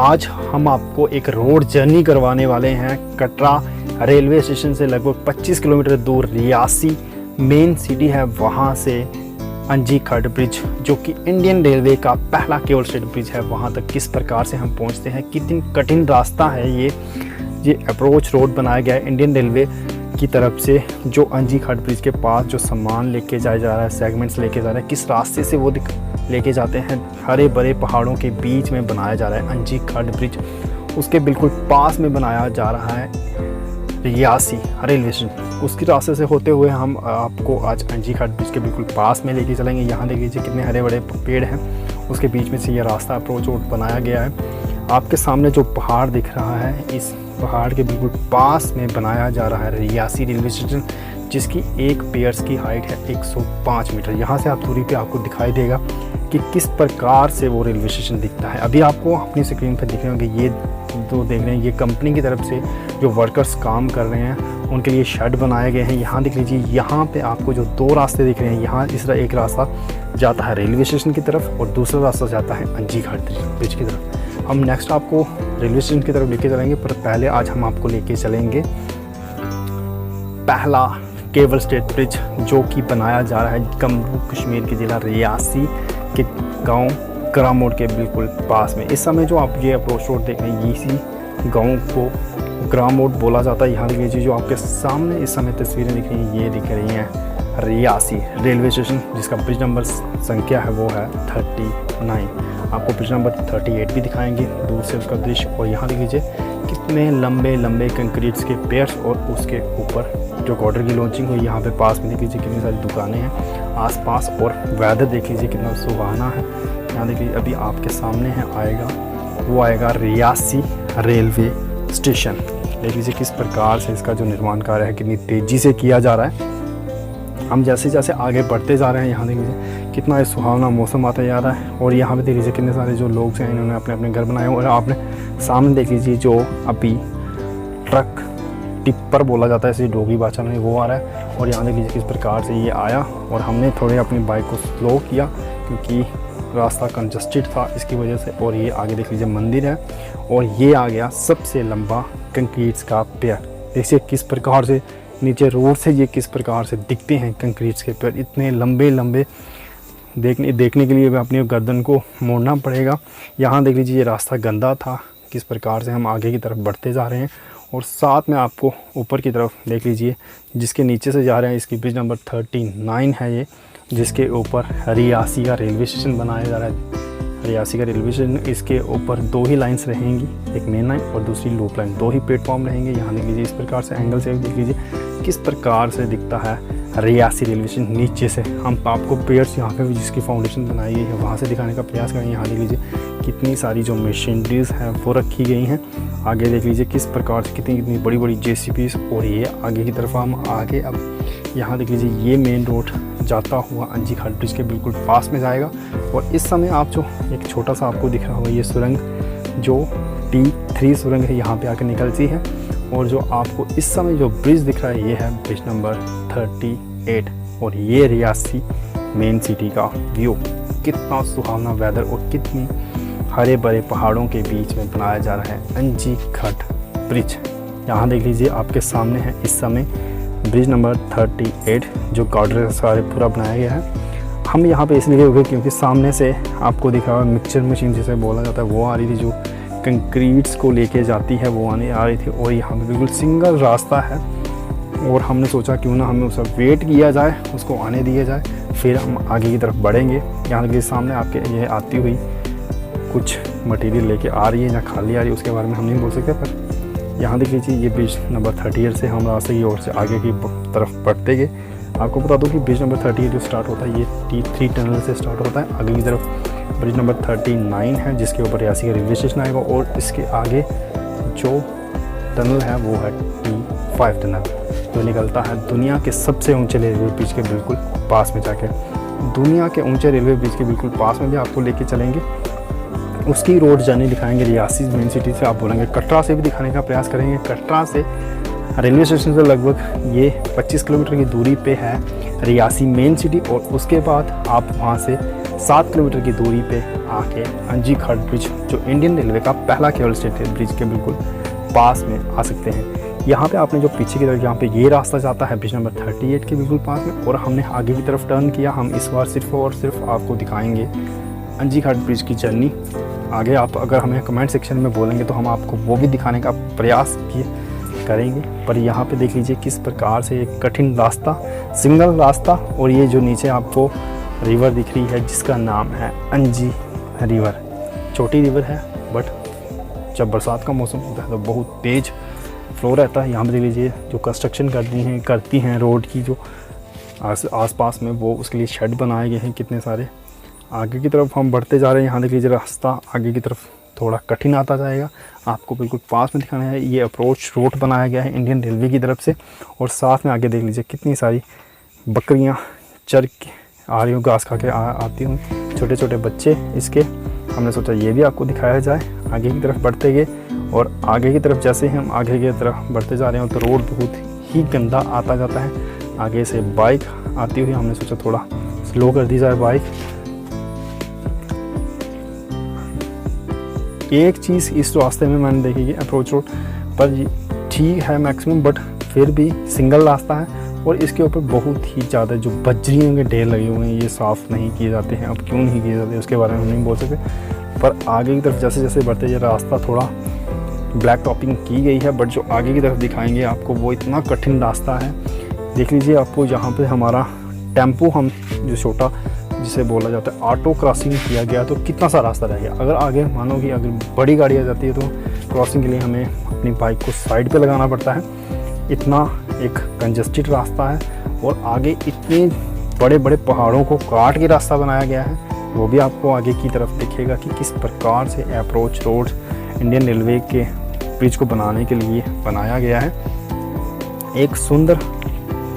आज हम आपको एक रोड जर्नी करवाने वाले हैं कटरा रेलवे स्टेशन से लगभग 25 किलोमीटर दूर रियासी मेन सिटी है, वहाँ से अंजी खट ब्रिज जो कि इंडियन रेलवे का पहला केबल स्टेट ब्रिज है, वहाँ तक किस प्रकार से हम पहुँचते हैं, कितनी कठिन रास्ता है ये अप्रोच रोड बनाया गया है इंडियन रेलवे की तरफ से। जो अंजी खट ब्रिज के पास जो सामान लेके जाया जा रहा है, सेगमेंट्स लेके जा रहा है, किस रास्ते से वो लेके जाते हैं, हरे भरे पहाड़ों के बीच में बनाया जा रहा है अंजी खट ब्रिज। उसके बिल्कुल पास में बनाया जा रहा है रियासी रेलवे स्टेशन। उसकी रास्ते से होते हुए हम आपको आज अंजी खट ब्रिज के बिल्कुल पास में लेके चलेंगे। यहाँ देख लीजिए कितने हरे भरे पेड़ हैं, उसके बीच में से ये रास्ता अप्रोच रोड बनाया गया है। आपके सामने जो पहाड़ दिख रहा है, इस पहाड़ के बिल्कुल पास में बनाया जा रहा है रियासी रेलवे स्टेशन, जिसकी एक पेयर्स की हाइट है 105 मीटर। यहाँ से आप दूरी पे आपको दिखाई देगा कि किस प्रकार से वो रेलवे स्टेशन दिखता है। अभी आपको अपनी स्क्रीन पर दिख रहे होंगे, ये जो देख रहे हैं ये कंपनी की तरफ से जो वर्कर्स काम कर रहे हैं उनके लिए शेड बनाए गए हैं। यहाँ देख लीजिए, यहाँ पे आपको जो दो रास्ते दिख रहे हैं, यहाँ इस तरह एक रास्ता जाता है रेलवे स्टेशन की तरफ और दूसरा रास्ता जाता है अंजी खट ब्रिज की तरफ। हम नेक्स्ट आपको रेलवे स्टेशन की तरफ लेके चलेंगे, पर पहले आज हम आपको लेके चलेंगे पहला केबल स्टेट ब्रिज जो कि बनाया जा रहा है जम्मू कश्मीर के ज़िला रियासी के गांव ग्रामोड के बिल्कुल पास में। इस समय जो आप ये अप्रोच रोड देख रहे हैं, इसी गांव को ग्रामोड बोला जाता है। यहाँ देख लीजिए जो आपके सामने इस समय तस्वीरें दिख रही हैं, ये दिख रही हैं रियासी रेलवे स्टेशन, जिसका ब्रिज नंबर संख्या है वो है 39। आपको ब्रिज नंबर 38 भी दिखाएंगे दूर से उसका दृश्य। और यहाँ देख लीजिए कितने लंबे लंबे कंक्रीट्स के पेयर्स और उसके ऊपर जो गॉर्डर की लॉन्चिंग हुई। यहाँ पे पास में देख लीजिए कितनी सारी दुकानें हैं आसपास, और वेदर देख लीजिए कितना सुहाना है। यहाँ देख लीजिए अभी आपके सामने है वो आएगा रियासी रेलवे स्टेशन। देख लीजिए किस प्रकार से इसका जो निर्माण कार्य है कितनी तेज़ी से किया जा रहा है। हम जैसे जैसे आगे बढ़ते जा रहे हैं, यहाँ देख लीजिए कितना सुहावना मौसम आता जा रहा है। और यहाँ पे देख लीजिए कितने सारे जो लोग हैं, इन्होंने अपने अपने घर बनाए। और आपने सामने देख लीजिए जो अभी ट्रक टिप्पर बोला जाता है इसी डोगरी भाषा में, वो आ रहा है। और यहाँ देख लीजिए किस प्रकार से ये आया, और हमने थोड़े अपनी बाइक को स्लो किया क्योंकि रास्ता कंजस्टेड था इसकी वजह से। और ये आगे देख लीजिए मंदिर है, और ये आ गया सबसे लंबा कंक्रीट्स का पेड़। देखिए किस प्रकार से नीचे रोड से ये किस प्रकार से दिखते हैं कंक्रीट्स के पेड़, इतने लंबे लंबे। देखने के लिए अपनी गर्दन को मोड़ना पड़ेगा। यहाँ देख लीजिए ये रास्ता गंदा था, किस प्रकार से हम आगे की तरफ बढ़ते जा रहे हैं। और साथ में आपको ऊपर की तरफ देख लीजिए जिसके नीचे से जा रहे हैं, इसकी ब्रिज नंबर 39 है ये, जिसके ऊपर रियासी का रेलवे स्टेशन बनाया जा रहा है। रियासी का रेलवे स्टेशन, इसके ऊपर दो ही लाइन्स रहेंगी, एक मेन लाइन और दूसरी लूप लाइन, दो ही प्लेटफॉर्म रहेंगे। यहाँ देख लीजिए इस प्रकार से एंगल से देख लीजिए किस प्रकार से दिखता है रियासी रेलवे स्टेशन नीचे से। हम आपको पेयर्स यहाँ पे जिसकी फाउंडेशन बनाई गई है वहाँ से दिखाने का प्रयास करेंगे। यहाँ देख लीजिए कितनी सारी जो मशीनरीज हैं वो रखी गई हैं। आगे देख लीजिए किस प्रकार से कितनी बड़ी बड़ी JCBs। और ये आगे की तरफ हम आगे अब यहाँ देख लीजिए ये मेन रोड जाता हुआ अंजी खट ब्रिज के बिल्कुल पास में जाएगा। और इस समय आप जो एक छोटा सा आपको दिख रहा होगा ये सुरंग जो T3 सुरंग है, यहाँ पे आकर निकलती है। और जो आपको इस समय जो ब्रिज दिख रहा है ये है ब्रिज नंबर 38। और ये रियासी मेन सिटी का व्यू, कितना सुहावना वेदर और कितनी हरे भरे पहाड़ों के बीच में बनाया जा रहा है अंजी खट ब्रिज। यहाँ देख लीजिए आपके सामने है इस समय ब्रिज नंबर 38 जो गार्डर सारे पूरा बनाया गया है। हम यहाँ पे इसलिए हुए क्योंकि सामने से आपको दिख रहा है मिक्सचर मशीन जिसे बोला जाता है वो आ रही थी, जो कंक्रीट्स को लेके जाती है वो आ रही थी। और यहाँ पे बिल्कुल सिंगल रास्ता है, और हमने सोचा क्यों ना हमें उसका वेट किया जाए, उसको आने दिया जाए, फिर हम आगे की तरफ बढ़ेंगे। यहाँ देखिए सामने आपके ये आती हुई कुछ मटेरियल लेके आ रही है या खाली आ रही है उसके बारे में हम नहीं बोल सकते। पर यहाँ देख लीजिए ये ब्रिज नंबर 38 से हम रास्ते की ओर से आगे की तरफ बढ़ते गए। आपको बता दूँ कि ब्रिज नंबर 38 जो स्टार्ट होता है ये T3 टनल से स्टार्ट होता है। आगे की तरफ ब्रिज नंबर 39 है जिसके ऊपर रियासी का रेलवे स्टेशन आएगा। और इसके आगे जो टनल है वो है T5 टनल जो निकलता है दुनिया के सबसे ऊंचे रेलवे ब्रिज के बिल्कुल पास में जाके। दुनिया के ऊंचे रेलवे ब्रिज के बिल्कुल पास में भी आपको लेके चलेंगे, उसकी रोड जर्नी दिखाएंगे रियासी मेन सिटी से। आप बोलेंगे कटरा से भी दिखाने का प्रयास करेंगे। कटरा से रेलवे स्टेशन से लगभग ये 25 किलोमीटर की दूरी पे है रियासी मेन सिटी। और उसके बाद आप वहाँ से 7 किलोमीटर की दूरी पे आके अंजी घाट ब्रिज, जो इंडियन रेलवे का पहला केबल स्टेट ब्रिज के बिल्कुल पास में आ सकते हैं। यहाँ पे आपने जो पीछे की तरफ यहाँ पे ये रास्ता जाता है ब्रिज नंबर 38 के बिल्कुल पास में, और हमने आगे की तरफ टर्न किया। हम इस बार सिर्फ और सिर्फ आपको दिखाएंगे अंजी घाट ब्रिज की जर्नी। आगे आप अगर हमें कमेंट सेक्शन में बोलेंगे तो हम आपको वो भी दिखाने का प्रयास करेंगे। पर यहाँ पे देख लीजिए किस प्रकार से एक कठिन रास्ता, सिंगल रास्ता, और ये जो नीचे आपको रिवर दिख रही है जिसका नाम है अंजी रिवर। छोटी रिवर है बट जब बरसात का मौसम होता है तो बहुत तेज़ फ्लो रहता है। यहाँ पे देख लीजिए जो कंस्ट्रक्शन करती हैं रोड की जो आसपास में, वो उसके लिए शेड बनाए गए हैं कितने सारे। आगे की तरफ हम बढ़ते जा रहे हैं। यहाँ देख लीजिए रास्ता आगे की तरफ थोड़ा कठिन आता जाएगा, आपको बिल्कुल पास में दिखाना है। ये अप्रोच रोड बनाया गया है इंडियन रेलवे की तरफ से, और साथ में आगे देख लीजिए कितनी सारी बकरियां चर के आ रही हूँ, घास खा के आती हूँ, छोटे छोटे बच्चे इसके। हमने सोचा ये भी आपको दिखाया जाए। आगे की तरफ बढ़ते गए, और आगे की तरफ जैसे हम आगे की तरफ बढ़ते जा रहे हैं तो रोड बहुत ही गंदा आता जाता है। आगे से बाइक आती हुई, हमने सोचा थोड़ा स्लो कर दी जाए बाइक। एक चीज़ इस रास्ते में मैंने देखी कि अप्रोच रोड पर ठीक है मैक्सिमम, बट फिर भी सिंगल रास्ता है, और इसके ऊपर बहुत ही ज़्यादा जो बजरियों के ढेर लगे हुए हैं, ये साफ़ नहीं किए जाते हैं। अब क्यों नहीं किए जाते उसके बारे में हम नहीं बोल सकते, पर आगे की तरफ जैसे जैसे बढ़ते ये रास्ता थोड़ा ब्लैक टॉपिंग की गई है, बट जो आगे की तरफ दिखाएंगे आपको वो इतना कठिन रास्ता है। देख लीजिए आपको यहाँ पे हमारा टेम्पो, हम जो छोटा जिसे बोला जाता है ऑटो क्रॉसिंग किया गया, तो कितना सा रास्ता रह गया। अगर आगे मानो कि अगर बड़ी गाड़ी आ जाती है तो क्रॉसिंग के लिए हमें अपनी बाइक को साइड पे लगाना पड़ता है। इतना एक कंजस्टेड रास्ता है, और आगे इतने बड़े बड़े पहाड़ों को काट के रास्ता बनाया गया है, वो भी आपको आगे की तरफ दिखेगा कि किस प्रकार से अप्रोच रोड इंडियन रेलवे के ब्रिज को बनाने के लिए बनाया गया है। एक सुंदर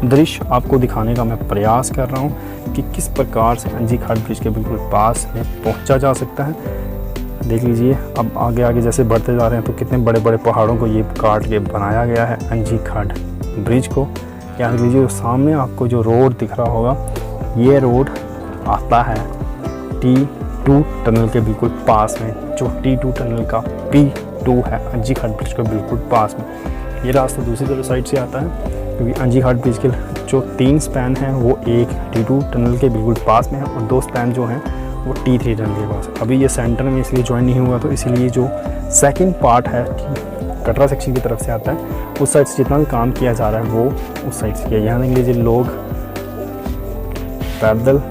दृश्य आपको दिखाने का मैं प्रयास कर रहा हूँ कि किस प्रकार से अंजी घाट ब्रिज के बिल्कुल पास में पहुँचा जा सकता है। देख लीजिए अब आगे आगे जैसे बढ़ते जा रहे हैं तो कितने बड़े बड़े पहाड़ों को ये काट के बनाया गया है अंजी घाट ब्रिज को। यहाँ देख लीजिए सामने आपको जो रोड दिख रहा होगा, ये रोड आता है T2 टनल के बिल्कुल पास में, जो T2 टनल का P2 है अंजी घाट ब्रिज के बिल्कुल पास में। ये रास्ता दूसरी तरफ साइड से आता है, क्योंकि अंजी घाट ब्रिज के जो 3 स्पैन हैं वो एक T2 टनल के बिल्कुल पास में है, और 2 स्पैन जो हैं वो T3 टनल के पास है। अभी ये सेंटर में इसलिए ज्वाइन नहीं हुआ, तो इसीलिए जो सेकंड पार्ट है कटरा सेक्शन की तरफ से आता है, उस साइड से जितना भी काम किया जा रहा है वो उस साइड से किया। यहाँ देख लीजिए लोग पैदल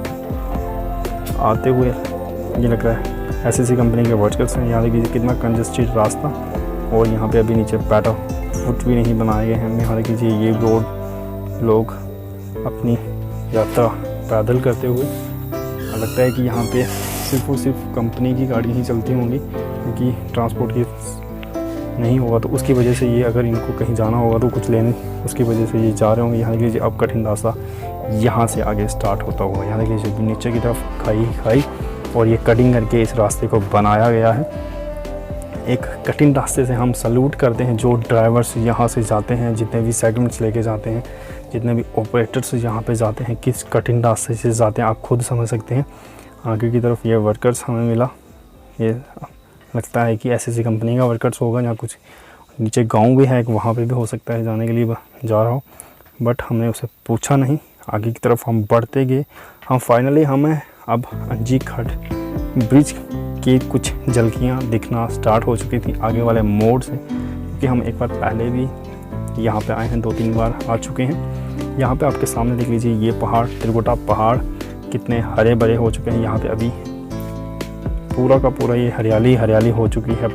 आते हुए, ये लग रहा है एसएससी कंपनी के वर्कर्स हैं। यहाँ देख लीजिए कितना कंजस्टेड रास्ता, और यहाँ पे अभी नीचे पैटा फुट भी नहीं बनाए गए हैं। यहाँ देख लीजिए ये रोड लोग अपनी यात्रा पैदल करते हुए, लगता है कि यहाँ पे सिर्फ और सिर्फ कंपनी की गाड़ी ही चलती होंगी, क्योंकि ट्रांसपोर्ट की नहीं होगा, तो उसकी वजह से ये अगर इनको कहीं जाना होगा तो कुछ लेने, उसकी वजह से ये जा रहे होंगे। यहाँ देख लीजिए अब कठिन रास्ता यहाँ से आगे स्टार्ट होता हुआ, यहाँ देख लीजिए नीचे की तरफ खाई, और ये कटिंग करके इस रास्ते को बनाया गया है। एक कठिन रास्ते से हम सल्यूट करते हैं जो ड्राइवर्स यहाँ से जाते हैं, जितने भी सेगमेंट्स लेके जाते हैं, जितने भी ऑपरेटर्स यहाँ पे जाते हैं, किस कठिन रास्ते से जाते हैं आप खुद समझ सकते हैं। आगे की तरफ ये वर्कर्स हमें मिला, ये लगता है कि एसएससी कंपनी का वर्कर्स होगा, या कुछ नीचे गांव भी है, वहाँ पे भी हो सकता है जाने के लिए जा रहा हूँ, बट हमने उसे पूछा नहीं। आगे की तरफ हम बढ़ते गए, हम फाइनली हमें अब अंजी घाट ब्रिज की कुछ झलकियाँ दिखना स्टार्ट हो चुकी थी आगे वाले मोड़ से, क्योंकि हम एक बार पहले भी यहाँ पे आए हैं, 2-3 बार आ चुके हैं। यहाँ पे आपके सामने देख लीजिए ये पहाड़, त्रिकुटा पहाड़ कितने हरे भरे हो चुके हैं। यहाँ पे अभी पूरा का पूरा ये हरियाली हो चुकी है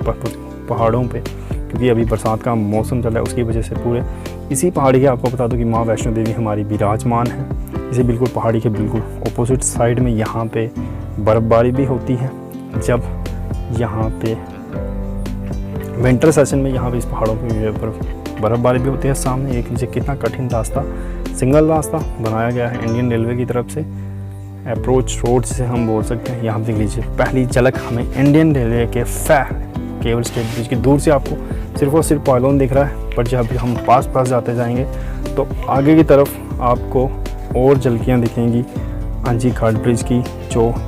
पहाड़ों पे, क्योंकि अभी बरसात का मौसम चल रहा है, उसकी वजह से पूरे इसी पहाड़ी के आपको बता दूं कि माँ वैष्णो देवी हमारी विराजमान है। इसी बिल्कुल पहाड़ी के बिल्कुल ऑपोजिट साइड में यहाँ पे बर्फ़बारी भी होती है। जब यहाँ पे विंटर सेशन में यहाँ पे इस पहाड़ों पे बर्फ़बारी भी होती है। सामने एक नीचे कितना कठिन रास्ता, सिंगल रास्ता बनाया गया है इंडियन रेलवे की तरफ से, अप्रोच रोड से हम बोल सकते हैं। यहाँ देख लीजिए पहली झलक हमें इंडियन रेलवे के केबल स्टेट ब्रिज की दूर से आपको सिर्फ और सिर्फ पायलोन दिख रहा है, पर जब हम पास जाते जाएंगे तो आगे की तरफ आपको और झलकियाँ दिखेंगी अंजी घाट ब्रिज की,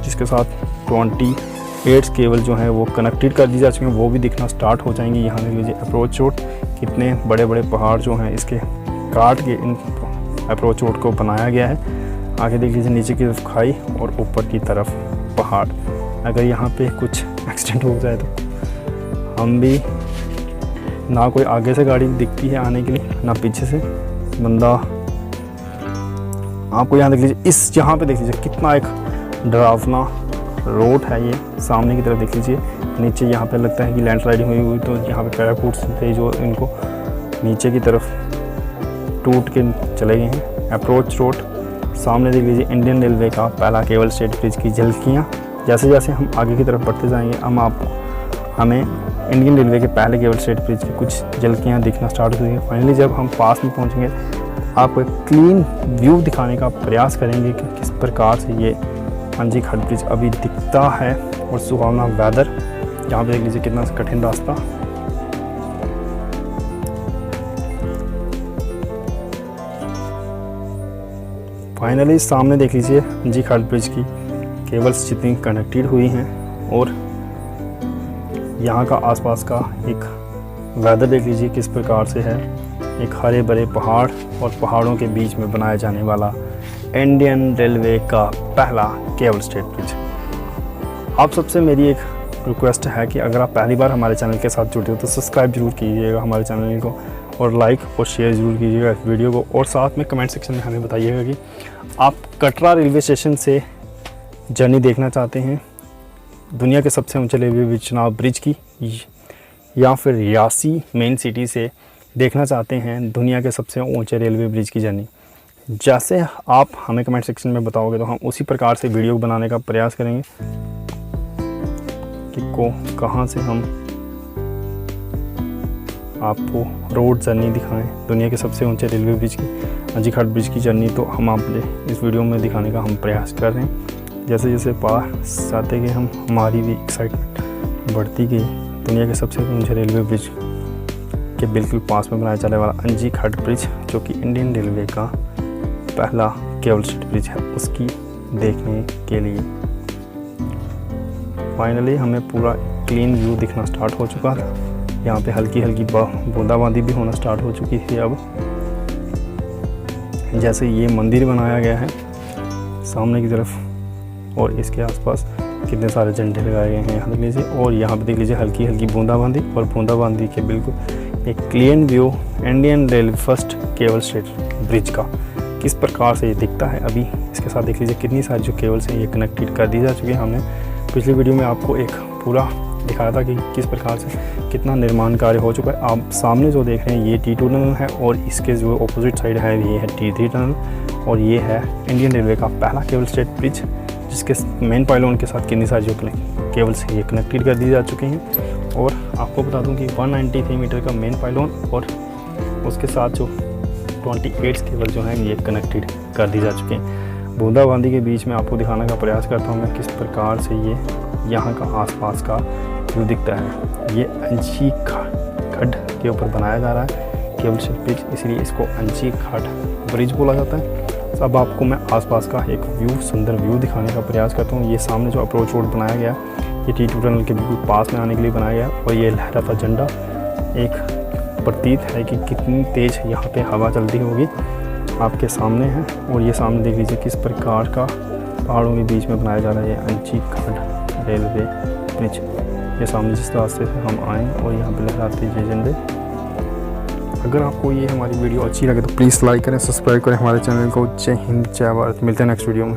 जिसके साथ 28 केबल जो है वो कनेक्टेड कर दी जा चुकी हैं, वो भी दिखना स्टार्ट हो जाएंगी। यहाँ देख लीजिए अप्रोच रोड, कितने बड़े बड़े पहाड़ जो हैं इसके काट के इन अप्रोच रोड को बनाया गया है। आगे देख लीजिए नीचे की तरफ खाई और ऊपर की तरफ पहाड़। अगर यहाँ पे कुछ एक्सीडेंट हो जाए तो हम भी, ना कोई आगे से गाड़ी दिखती है आने के लिए, ना पीछे से बंदा। आपको यहाँ देख लीजिए, इस यहाँ पे देख लीजिए कितना एक डरावना रोड है ये। सामने की तरफ देख लीजिए, नीचे यहाँ पे लगता है कि लैंडस्लाइडिंग हुई तो यहाँ पे पैराशूट्स थे जो इनको नीचे की तरफ टूट के चले गए हैं। अप्रोच रोड, सामने देख लीजिए इंडियन रेलवे का पहला केबल स्टेट ब्रिज की झलकियाँ। जैसे जैसे हम आगे की तरफ बढ़ते जाएंगे हमें इंडियन रेलवे के पहले केबल स्टेट ब्रिज की कुछ झलकियाँ दिखना स्टार्ट हो गई। फाइनली जब हम पास में पहुँचेंगे आपको एक क्लीन व्यू दिखाने का प्रयास करेंगे कि किस प्रकार से ये अंजी घाट ब्रिज अभी दिखता है, और सुहावना वेदर। यहाँ पे देख लीजिए कितना कठिन रास्ता। फाइनली सामने देख लीजिए अंजी घाट ब्रिज की केबल्स जितनी कनेक्टेड हुई हैं, और यहाँ का आसपास का एक वेदर देख लीजिए किस प्रकार से है। एक हरे भरे पहाड़ और पहाड़ों के बीच में बनाया जाने वाला इंडियन रेलवे का पहला केबल स्टेट ब्रिज। आप सबसे मेरी एक रिक्वेस्ट है कि अगर आप पहली बार हमारे चैनल के साथ जुड़े हो तो सब्सक्राइब जरूर कीजिएगा हमारे चैनल को, और लाइक और शेयर ज़रूर कीजिएगा इस वीडियो को, और साथ में कमेंट सेक्शन में हमें बताइएगा कि आप कटरा रेलवे स्टेशन से जर्नी देखना चाहते हैं दुनिया के सबसे ऊंचे रेलवे चनाब ब्रिज की, या फिर रियासी मेन सिटी से देखना चाहते हैं दुनिया के सबसे ऊंचे रेलवे ब्रिज की जर्नी। जैसे आप हमें कमेंट सेक्शन में बताओगे तो हम उसी प्रकार से वीडियो बनाने का प्रयास करेंगे कि कहाँ से हम आपको रोड जर्नी दिखाएं दुनिया के सबसे ऊंचे रेलवे ब्रिज की, अंजी घाट ब्रिज की जर्नी। तो हम आपने इस वीडियो में दिखाने का हम प्रयास कर रहे हैं। जैसे जैसे पास जाते गए हमारी भी एक्साइटमेंट बढ़ती गई। दुनिया के सबसे ऊंचे रेलवे ब्रिज के बिल्कुल पास में बनाया जाने वाला अंजी घाट ब्रिज, जो कि इंडियन रेलवे का पहला केबल स्टेट ब्रिज है, उसकी देखने के लिए फाइनली हमें पूरा क्लीन व्यू दिखना स्टार्ट हो चुका था। यहाँ पे हल्की हल्की बूंदाबांदी भी होना स्टार्ट हो चुकी थी। अब जैसे ये मंदिर बनाया गया है सामने की तरफ, और इसके आसपास कितने सारे झंडे लगाए गए हैं यहाँ देख लीजिए, और यहाँ पे देख लीजिए हल्की हल्की बूंदाबांदी, और बूंदाबांदी के बिल्कुल एक clean view Indian railway first cable stayed bridge का किस प्रकार से ये दिखता है। अभी इसके साथ देख लीजिए कितनी सारी जो केबल्स हैं ये कनेक्टेड कर दी जा चुकी है। हमने पिछली वीडियो में आपको एक पूरा दिखाया था कि किस प्रकार से कितना निर्माण कार्य हो चुका है। आप सामने जो देख रहे हैं ये T2 टनल है, और इसके जो अपोजिट साइड है ये है T3 टनल, और ये है इंडियन रेलवे का पहला केबल स्टेट ब्रिज, जिसके मेन पाइलोन के साथ कितनी सारी जो केबल्स ये कनेक्टेड कर दी जा चुकी हैं। और आपको बता दूं कि 193 मीटर का मेन पाइलोन और उसके साथ जो 28 केबल जो हैं ये कनेक्टेड कर दी जा चुकी हैं। बूंदाबांदी के बीच में आपको दिखाने का प्रयास करता हूँ मैं किस प्रकार से ये यहाँ का आसपास का व्यू दिखता है। ये अंजी घाट के ऊपर बनाया जा रहा है केबल स्टेट ब्रिज, इसलिए इसको अंजी घाट ब्रिज बोला जाता है। अब आपको मैं आसपास का एक व्यू, सुंदर व्यू दिखाने का प्रयास करता हूँ। ये सामने जो अप्रोच रोड बनाया गया ये T2 टनल के बिल्कुल पास में आने के लिए बनाया गया, और ये लहराता झंडा एक प्रतीत है कि कितनी तेज़ यहाँ पे हवा चलती होगी आपके सामने है। और ये सामने देख लीजिए किस प्रकार का पहाड़ों के बीच में बनाया जा रहा है ये अंजी घाट रेलवे ब्रिज। ये सामने जिस रास्ते से हम आए और यहाँ पे लहराते ये झंडे। अगर आपको ये हमारी वीडियो अच्छी लगे तो प्लीज़ लाइक करें, सब्सक्राइब करें हमारे चैनल को। जय हिंद, जय भारत। मिलते हैं नेक्स्ट वीडियो में।